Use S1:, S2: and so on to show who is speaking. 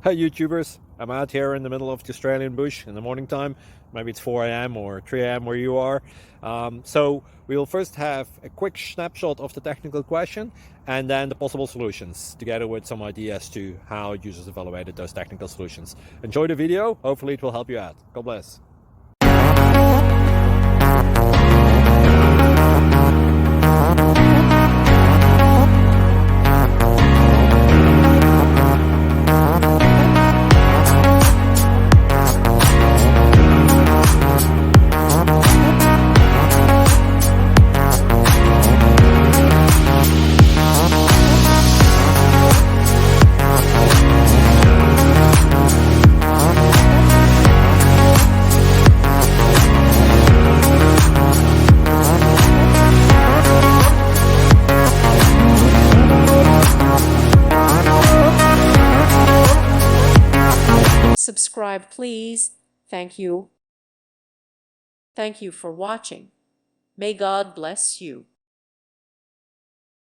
S1: Hey YouTubers, I'm out here in the middle of the Australian bush in the morning time. Maybe it's 4 a.m. or 3 a.m. where you are. So we will first have a quick snapshot of the technical question and then the possible solutions, together with some ideas to how users evaluated those technical solutions. Enjoy the video, hopefully it will help you out. God bless.
S2: Subscribe, please. Thank you. Thank you for watching. May God bless you.